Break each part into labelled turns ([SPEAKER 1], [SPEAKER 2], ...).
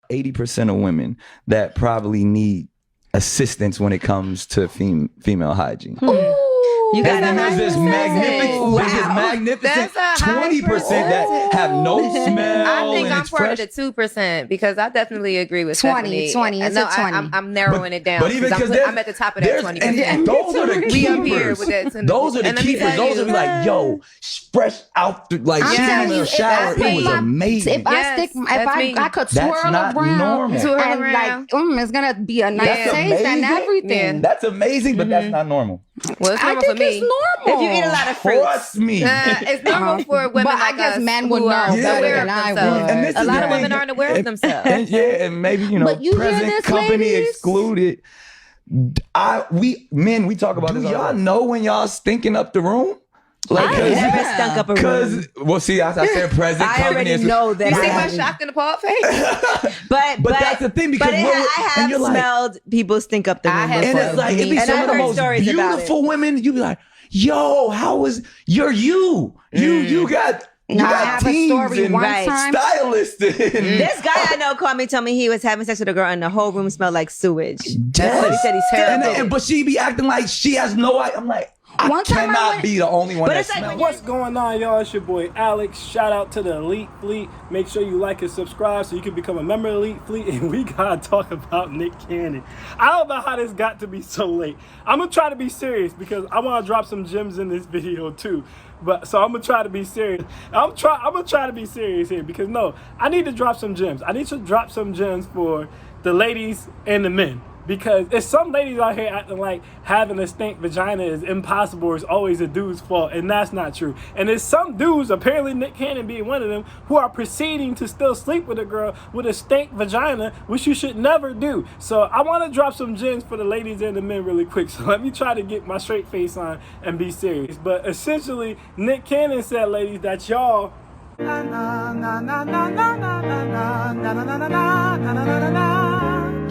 [SPEAKER 1] 80% of women that probably need assistance when it comes to female hygiene.
[SPEAKER 2] You got
[SPEAKER 1] there's magnificent 20% that have no smell.
[SPEAKER 3] I think I'm part
[SPEAKER 1] fresh.
[SPEAKER 3] of the 2% because I definitely agree with
[SPEAKER 2] 20. It's a 20.
[SPEAKER 3] I'm narrowing it down.
[SPEAKER 1] But even because
[SPEAKER 3] I'm at the top of that 20%.
[SPEAKER 1] And those are the
[SPEAKER 3] We up here
[SPEAKER 1] keepers.
[SPEAKER 3] with that.
[SPEAKER 1] Those are the keepers. Those are like, yo, fresh out, like sitting in the shower. It was amazing.
[SPEAKER 2] If I could swirl
[SPEAKER 1] not
[SPEAKER 2] around,
[SPEAKER 1] normal.
[SPEAKER 2] and like, it's gonna be a nice taste and everything.
[SPEAKER 1] That's amazing, but that's not normal.
[SPEAKER 3] Well, it's normal for me.
[SPEAKER 2] It's normal.
[SPEAKER 4] If you eat a lot of fruit.
[SPEAKER 1] Trust me.
[SPEAKER 3] It's normal for women
[SPEAKER 2] but
[SPEAKER 3] like
[SPEAKER 2] I guess
[SPEAKER 3] us
[SPEAKER 2] men would
[SPEAKER 3] who
[SPEAKER 2] know
[SPEAKER 3] are
[SPEAKER 2] better
[SPEAKER 3] aware of
[SPEAKER 2] than I
[SPEAKER 3] themselves.
[SPEAKER 2] would.
[SPEAKER 1] And this
[SPEAKER 3] A
[SPEAKER 1] is
[SPEAKER 3] lot
[SPEAKER 1] the
[SPEAKER 3] of women
[SPEAKER 1] thing.
[SPEAKER 3] aren't aware of themselves.
[SPEAKER 1] And maybe,
[SPEAKER 2] But you hear
[SPEAKER 1] present
[SPEAKER 2] this,
[SPEAKER 1] company
[SPEAKER 2] ladies?
[SPEAKER 1] excluded. We talk about this. Y'all know when y'all stinking up the room? Like,
[SPEAKER 4] I never stunk up a room.
[SPEAKER 1] Because, well, see, I said present
[SPEAKER 4] I
[SPEAKER 1] company.
[SPEAKER 4] already know that.
[SPEAKER 3] You see
[SPEAKER 4] I
[SPEAKER 3] my
[SPEAKER 4] have-
[SPEAKER 3] shocked in the paw face?
[SPEAKER 4] But
[SPEAKER 1] that's the thing, because
[SPEAKER 4] I have
[SPEAKER 1] and you're like-
[SPEAKER 4] smelled people stink up the room.
[SPEAKER 3] I have
[SPEAKER 1] and it's like, it'd be
[SPEAKER 4] And
[SPEAKER 1] some
[SPEAKER 4] I
[SPEAKER 1] of the
[SPEAKER 4] heard
[SPEAKER 1] most
[SPEAKER 4] stories about
[SPEAKER 1] beautiful women. You'd be like, yo, you got
[SPEAKER 2] I have a
[SPEAKER 1] teams
[SPEAKER 2] story
[SPEAKER 1] and
[SPEAKER 2] one
[SPEAKER 4] right.
[SPEAKER 2] time.
[SPEAKER 1] stylists. And
[SPEAKER 4] This guy I know told me he was having sex with a girl and the whole room smelled like sewage. That's what he
[SPEAKER 1] Yes.
[SPEAKER 4] said. He's terrible.
[SPEAKER 1] But she be acting like she has no idea. I'm like,
[SPEAKER 2] One
[SPEAKER 1] I
[SPEAKER 2] time I
[SPEAKER 1] cannot
[SPEAKER 2] went-
[SPEAKER 1] be the only one
[SPEAKER 4] But
[SPEAKER 1] that
[SPEAKER 4] it's like
[SPEAKER 1] smells.
[SPEAKER 4] when
[SPEAKER 5] What's going on, y'all? It's your boy Alex. Shout out to the Elite Fleet. Make sure you like and subscribe so you can become a member of Elite Fleet. And we gotta talk about Nick Cannon. I don't know how this got to be so late. I'm gonna try to be serious because I want to drop some gems in this video too. But so I'm gonna try to be serious. I'm gonna try to be serious here because no, I need to drop some gems. I need to drop some gems for the ladies and the men. Because there's some ladies out here acting like having a stink vagina is impossible or is always a dude's fault, and that's not true. And there's some dudes, apparently Nick Cannon being one of them, who are proceeding to still sleep with a girl with a stink vagina, which you should never do. So I want to drop some gems for the ladies and the men really quick. So let me try to get my straight face on and be serious. But essentially, Nick Cannon said, ladies, that y'all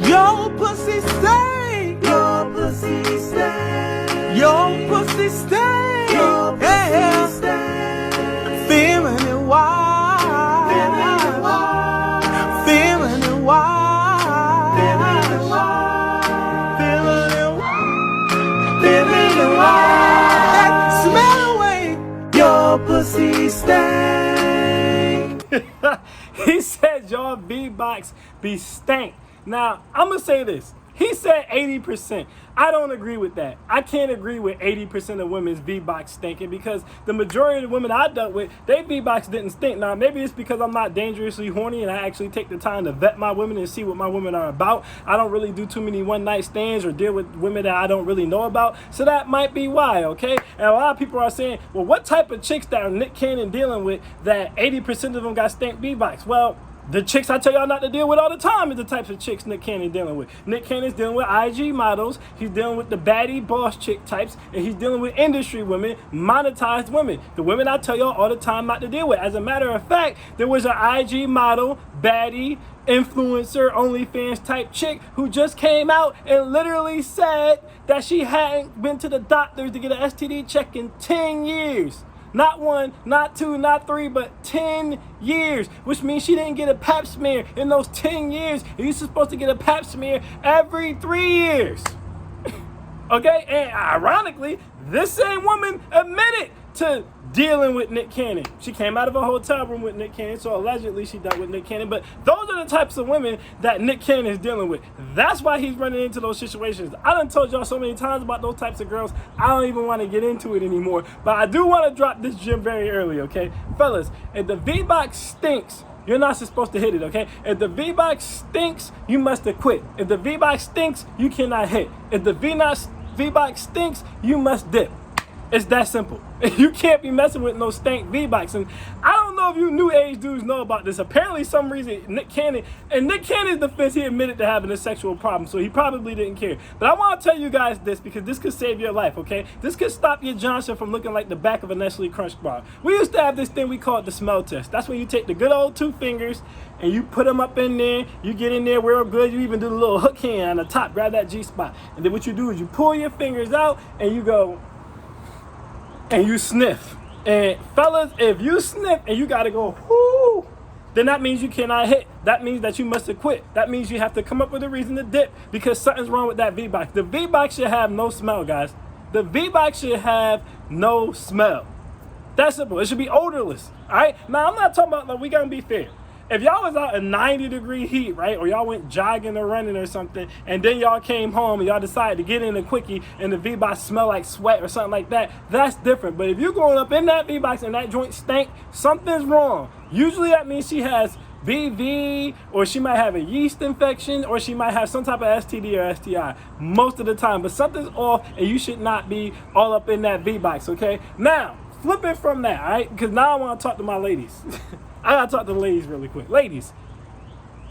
[SPEAKER 5] your pussy stink. Your pussy stink. Your pussy stink. Your pussy stink. Feeling it wild. Feeling it wild. Feeling it wild. Feeling it wild. Feeling it wild. Feeling it wild. Smell away. Your pussy stink. He said your V-box be stank. Now, I'm going to say this. He said 80%. I don't agree with that. I can't agree with 80% of women's V-box stinking because the majority of the women I dealt with, their V-box didn't stink. Now, maybe it's because I'm not dangerously horny and I actually take the time to vet my women and see what my women are about. I don't really do too many one-night stands or deal with women that I don't really know about. So that might be why, okay? And a lot of people are saying, well, what type of chicks that are Nick Cannon dealing with that 80% of them got stink V-box? Well, the chicks I tell y'all not to deal with all the time is the types of chicks Nick Cannon dealing with. Nick Cannon's dealing with IG models, he's dealing with the baddie boss chick types, and he's dealing with industry women, monetized women. The women I tell y'all all the time not to deal with. As a matter of fact, there was an IG model, baddie, influencer, OnlyFans type chick who just came out and literally said that she hadn't been to the doctors to get an STD check in 10 years. Not one, not two, not three, but 10 years, which means she didn't get a pap smear in those 10 years. And you're supposed to get a pap smear every 3 years. Okay, and ironically, this same woman admitted to dealing with Nick Cannon. She came out of a hotel room with Nick Cannon, so allegedly she dealt with Nick Cannon. But those are the types of women that Nick Cannon is dealing with. That's why he's running into those situations. I done told y'all so many times about those types of girls, I don't even want to get into it anymore. But I do want to drop this gem very early, okay? Fellas, if the V-box stinks, you're not supposed to hit it, okay? If the V-box stinks, you must have quit. If the V-box stinks, you cannot hit. If the V-box stinks, you must dip. It's that simple. You can't be messing with no stank V-box. And I don't know if you new age dudes know about this. Apparently, some reason, Nick Cannon's defense, he admitted to having a sexual problem, so he probably didn't care. But I want to tell you guys this because this could save your life, okay? This could stop your Johnson from looking like the back of a Nestle Crunch bar. We used to have this thing we called the smell test. That's when you take the good old 2 fingers and you put them up in there. You get in there real good. You even do the little hook hand on the top, grab that G-spot. And then what you do is you pull your fingers out and you go, and you sniff. And fellas, if you sniff and you gotta go, whoo, then that means you cannot hit. That means that you must have quit. That means you have to come up with a reason to dip because something's wrong with that V-box. The V-box should have no smell, guys. The V-box should have no smell. That's simple. It should be odorless. All right. Now I'm not talking about like we gotta be fair. If y'all was out in 90-degree heat, right, or y'all went jogging or running or something, and then y'all came home and y'all decided to get in a quickie and the V-box smell like sweat or something like that, that's different. But if you're going up in that V-box and that joint stank, something's wrong. Usually that means she has BV, or she might have a yeast infection, or she might have some type of STD or STI most of the time. But something's off, and you should not be all up in that V-box, okay? Now, flipping from that, all right? Because now I want to talk to my ladies. I got to talk to the ladies really quick. Ladies,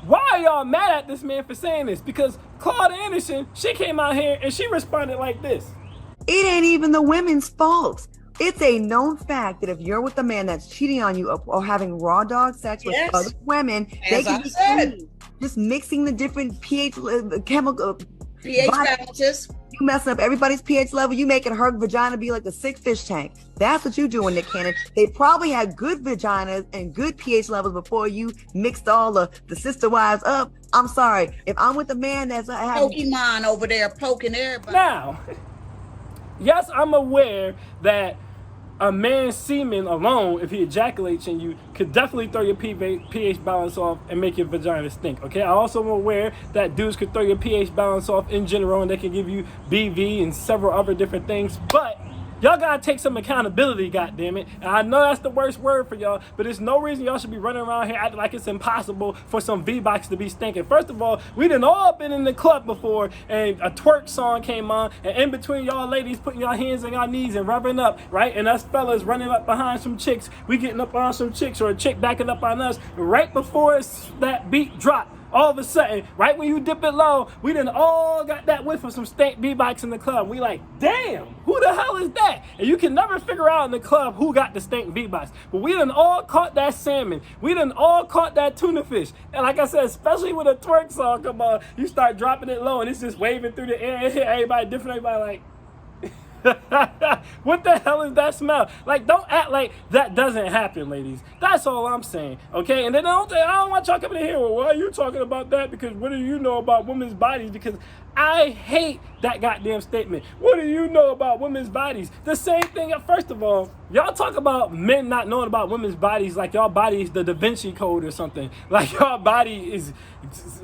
[SPEAKER 5] why are y'all mad at this man for saying this? Because Claudia Anderson, she came out here and she responded like this.
[SPEAKER 6] It ain't even the women's fault. It's a known fact that if you're with a man that's cheating on you or having raw dog sex with other women, they can be clean. Just mixing the different pH chemical
[SPEAKER 7] pH balances.
[SPEAKER 6] You messing up everybody's pH level. You making her vagina be like a sick fish tank. That's what you doing, Nick Cannon. They probably had good vaginas and good pH levels before you mixed all the sister wives up. I'm sorry. If I'm with a man that's
[SPEAKER 7] Pokemon over there poking everybody.
[SPEAKER 5] Now, yes, I'm aware that a man's semen alone, if he ejaculates in you, could definitely throw your pH balance off and make your vagina stink, okay? I also am aware that dudes could throw your pH balance off in general and they can give you BV and several other different things, but y'all gotta take some accountability, goddammit. And I know that's the worst word for y'all, but there's no reason y'all should be running around here acting like it's impossible for some V-box to be stinking. First of all, we done all been in the club before and a twerk song came on, and in between y'all ladies putting y'all hands on y'all knees and rubbing up, right? And us fellas running up behind some chicks, we getting up on some chicks or a chick backing up on us right before that beat drop. All of a sudden, right when you dip it low, we done all got that whiff of some stank V-box in the club. We like, damn, who the hell is that? And you can never figure out in the club who got the stank V-box. But we done all caught that salmon. We done all caught that tuna fish. And like I said, especially when a twerk song come on, you start dropping it low and it's just waving through the air and hit everybody different. Everybody like, what the hell is that smell? Like, don't act like that doesn't happen, ladies. That's all I'm saying, okay? And then I don't want y'all coming in here, well, why are you talking about that? Because what do you know about women's bodies? Because I hate that goddamn statement. What do you know about women's bodies? The same thing, first of all, y'all talk about men not knowing about women's bodies like y'all body is the Da Vinci Code or something. Like y'all body is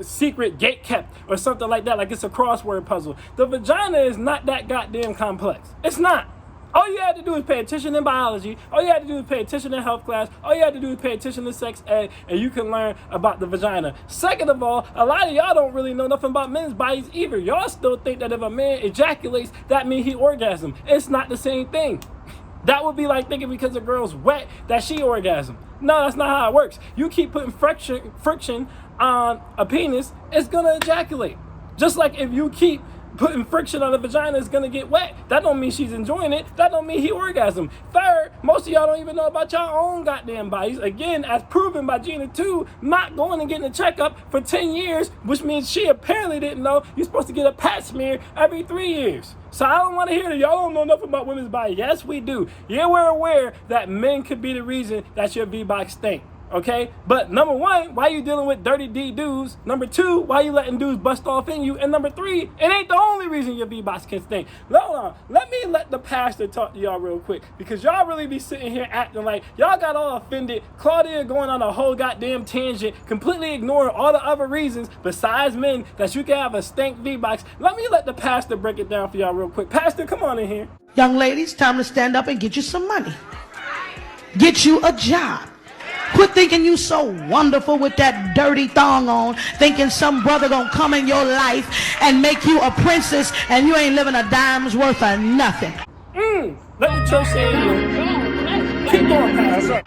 [SPEAKER 5] secret gate kept or something like that, like it's a crossword puzzle. The vagina is not that goddamn complex. It's not. All you had to do is pay attention in biology. All you had to do is pay attention in health class. All you had to do is pay attention to sex ed, and you can learn about the vagina. Second of all, a lot of y'all don't really know nothing about men's bodies either. Y'all still think that if a man ejaculates, that means he orgasm. It's not the same thing. That would be like thinking because a girl's wet that she orgasm. No, that's not how it works. You keep putting friction on a penis, it's gonna ejaculate. Just like if you keep putting friction on the vagina, it's gonna get wet. That don't mean she's enjoying it. That don't mean he orgasm. Third, most of y'all don't even know about your own goddamn bodies. Again, as proven by Gina 2, not going and getting a checkup for 10 years, which means she apparently didn't know you're supposed to get a pap smear every 3 years. So I don't want to hear that y'all don't know nothing about women's bodies. Yes, we do. Yeah, we're aware that men could be the reason that your V-box stink. Okay, but number one, why you dealing with dirty D dudes? Number two, why you letting dudes bust off in you? And number three, it ain't the only reason your V-box can stink. Hold on, let me let the pastor talk to y'all real quick, because y'all really be sitting here acting like y'all got all offended. Claudia going on a whole goddamn tangent, completely ignoring all the other reasons besides men that you can have a stank V-box. Let me let the pastor break it down for y'all real quick. Pastor, come on in here.
[SPEAKER 8] Young ladies, time to stand up and get you some money. Get you a job. Quit thinking you so wonderful with that dirty thong on, thinking some brother gonna come in your life and make you a princess and you ain't living a dime's worth of nothing.
[SPEAKER 5] Let the church say amen. Keep going, Pastor.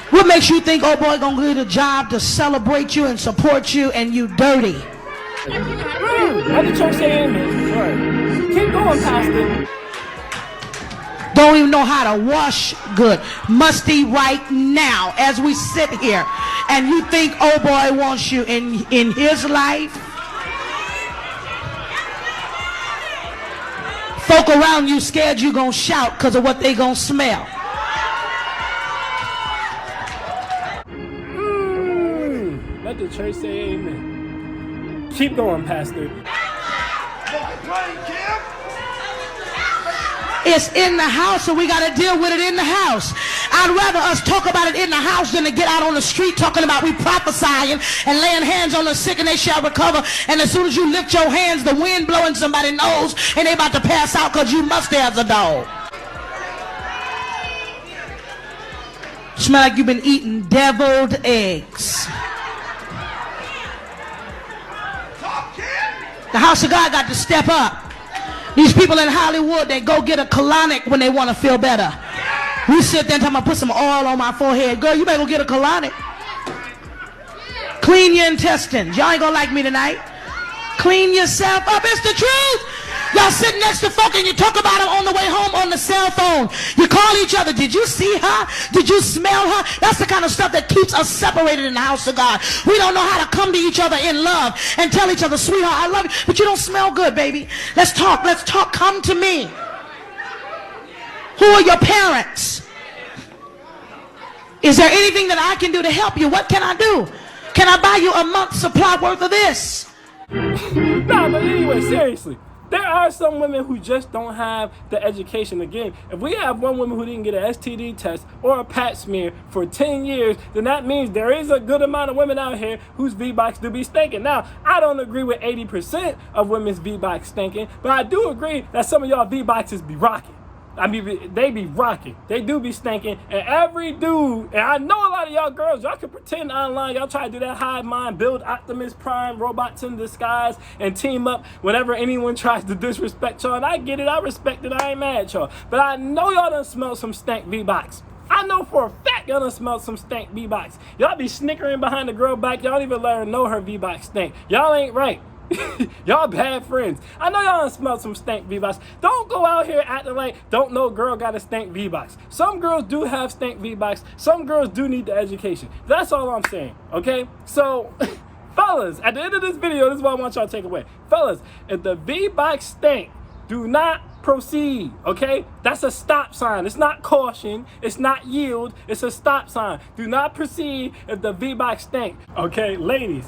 [SPEAKER 8] What makes you think, oh boy, gonna get a job to celebrate you and support you and you dirty?
[SPEAKER 5] Let the church say amen. Right. Keep going, Pastor.
[SPEAKER 8] Don't even know how to wash good. Musty right now as we sit here. And you think, oh boy wants you in his life? Folk around you scared you gonna shout because of what they gonna smell.
[SPEAKER 5] church say amen. Keep going, Pastor.
[SPEAKER 8] It's in the house, so we got to deal with it in the house. I'd rather us talk about it in the house than to get out on the street talking about we prophesying and laying hands on the sick and they shall recover. And as soon as you lift your hands, the wind blowing somebody's nose and they about to pass out because you mustache a dog. Smell like you've been eating deviled eggs. The house of God got to step up. These people in Hollywood, they go get a colonic when they want to feel better. We sit there and talk about put some oil on my forehead. Girl, you better go get a colonic. Clean your intestines. Y'all ain't gonna like me tonight. Clean yourself up. It's the truth. Y'all sitting next to folk and you talk about them on the way home on the cell phone. You call each other. Did you see her? Did you smell her? That's the kind of stuff that keeps us separated in the house of God. We don't know how to come to each other in love and tell each other, sweetheart, I love you, but you don't smell good, baby. Let's talk. Let's talk. Come to me. Who are your parents? Is there anything that I can do to help you? What can I do? Can I buy you a month's supply worth of this?
[SPEAKER 5] Nah, but anyway, seriously. There are some women who just don't have the education. Again, if we have one woman who didn't get an STD test or a pap smear for 10 years, then that means there is a good amount of women out here whose V-Box do be stinking. Now, I don't agree with 80% of women's V-Box stinking, but I do agree that some of y'all V-Boxes be rocking. I mean, they be rocking. They do be stinking. And every dude, and I know a lot of y'all girls, y'all can pretend online. Y'all try to do that hive mind, build Optimus Prime, robots in disguise, and team up whenever anyone tries to disrespect y'all. And I get it. I respect it. I ain't mad at y'all. But I know y'all done smelled some stank V-Box. I know for a fact y'all done smelled some stank V-Box. Y'all be snickering behind the girl back. Y'all don't even let her know her V-Box stink. Y'all ain't right. Y'all bad friends. I know y'all done smelled some stank V-Box. Don't go out here acting like don't know girl got a stank V-Box. Some girls do have stank V-Box. Some girls do need the education. That's all I'm saying, okay? So, fellas, at the end of this video, this is what I want y'all to take away. Fellas, if the V-Box stink, do not proceed, okay? That's a stop sign. It's not caution. It's not yield. It's a stop sign. Do not proceed if the V-Box stink, okay? Ladies,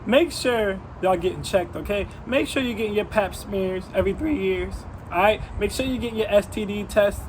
[SPEAKER 5] make sure y'all getting checked, okay? Make sure you're getting your pap smears every 3 years, all right? Make sure you're getting your STD tests,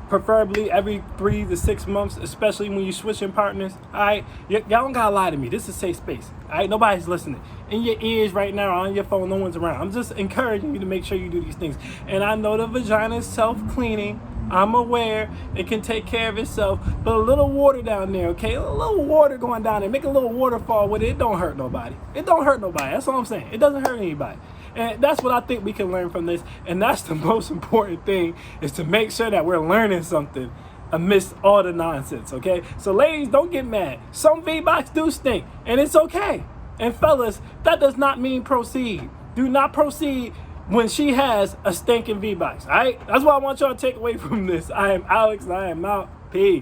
[SPEAKER 5] preferably every 3 to 6 months, especially when you're switching partners, all right? Y'all don't gotta lie to me. This is a safe space, all right? Nobody's listening. In your ears right now, on your phone, no one's around. I'm just encouraging you to make sure you do these things. And I know the vagina is self-cleaning. I'm aware it can take care of itself, but a little water down there, okay? A little water going down there, make a little waterfall with it. It don't hurt nobody. It don't hurt nobody. That's all I'm saying. It doesn't hurt anybody. And that's what I think we can learn from this. And that's the most important thing, is to make sure that we're learning something amidst all the nonsense, okay? So ladies, don't get mad. Some V-Box do stink, and it's okay. And fellas, that does not mean proceed. Do not proceed when she has a stinking V-Box, all right? That's what I want y'all to take away from this. I am Alex, and I am out. Peace.